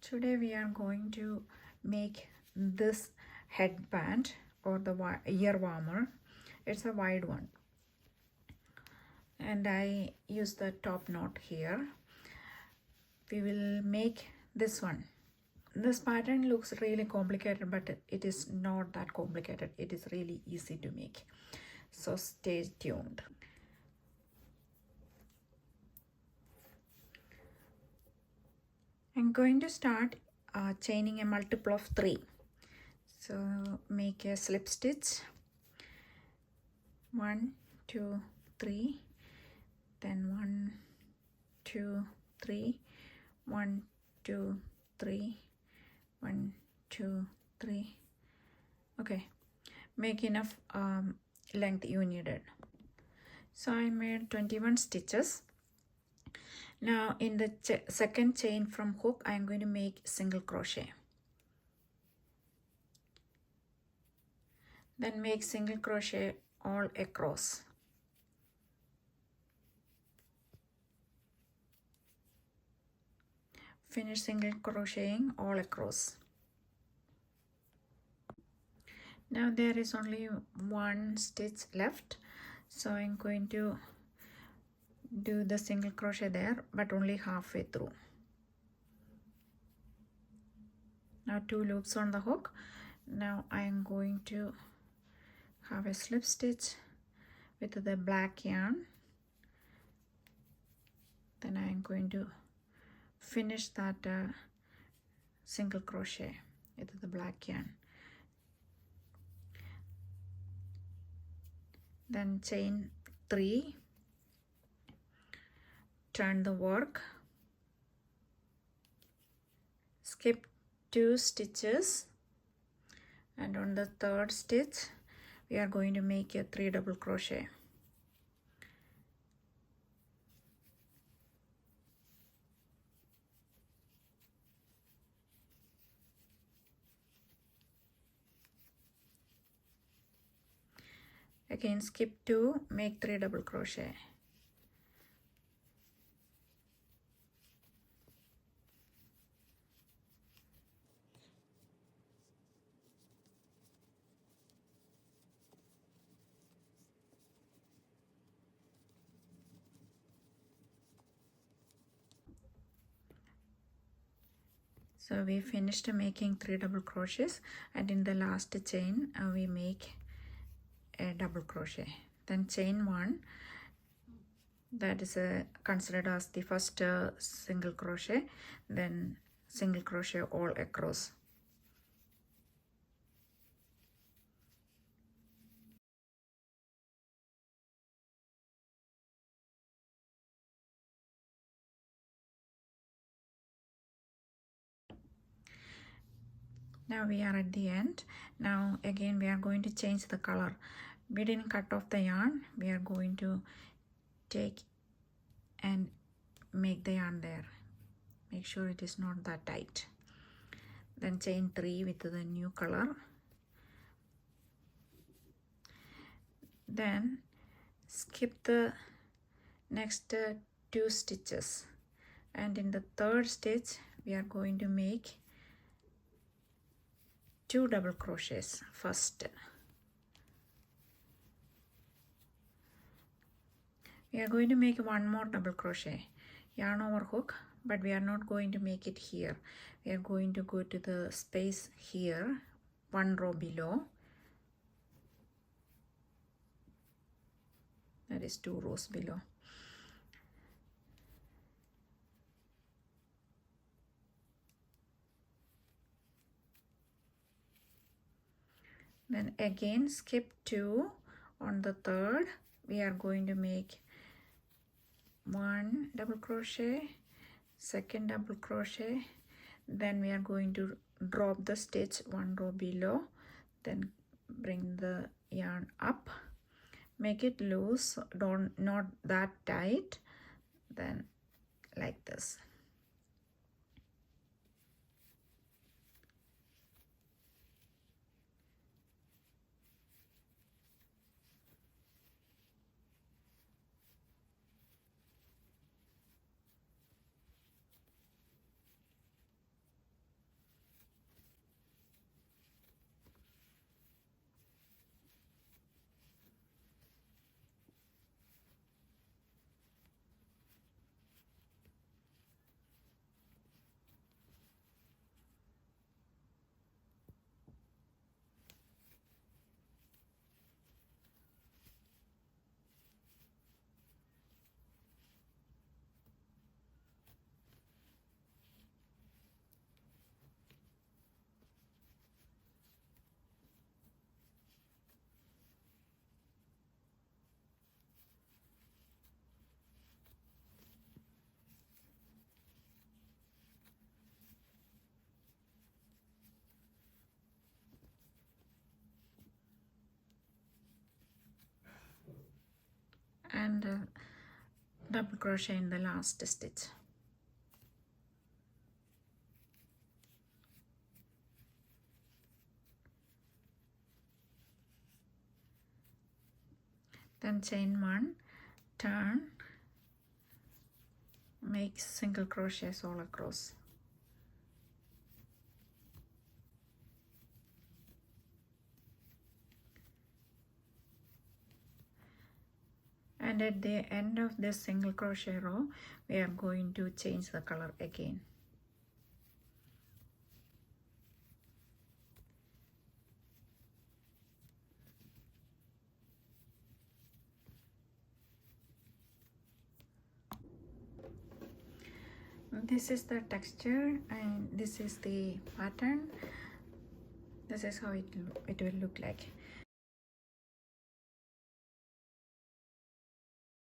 Today we are going to make this headband or the ear warmer. It's a wide one and I use the top knot here. We will make this one. This pattern looks really complicated, but it is not that complicated. It is really easy to make, so stay tuned. I'm going to start chaining a multiple of 3. So make a slip stitch, 1 2 3, then 1 2 3, 1 2 3, 1 2 3. Okay, make enough length you needed. So I made 21 stitches. Now in the second chain from hook, I am going to make single crochet. Then make single crochet all across. Finish single crocheting all across. Now there is only one stitch left, so I'm going to do the single crochet there, but only halfway through. Now 2 loops on the hook. Now I am going to have a slip stitch with the black yarn. Then I am going to finish that single crochet with the black yarn. Then chain 3, turn the work, skip 2 stitches, and on the 3rd stitch we are going to make a 3 double crochet. Again skip 2, make 3 double crochet. So we finished making 3 double crochets, and in the last chain we make a double crochet. Then chain 1, that is considered as the first single crochet, then single crochet all across. Now we are at the end. Now again we are going to change the color. We didn't cut off the yarn. We are going to take and make the yarn there. Make sure it is not that tight. Then chain 3 with the new color. Then skip the next 2 stitches, and in the 3rd stitch we are going to make 2 double crochets first. We are going to make 1 more double crochet, yarn over hook, but we are not going to make it here. We are going to go to the space here, 1 row below. That is 2 rows below. Then again skip 2 on the 3rd. We are going to make 1 double crochet, 2nd double crochet, then we are going to drop the stitch 1 row below, then bring the yarn up, make it loose, not that tight, then like this. and double crochet in the last stitch. Then chain 1, turn, make single crochets all across. And at the end of this single crochet row, we are going to change the color again. This is the texture and this is the pattern. This is how it will look like.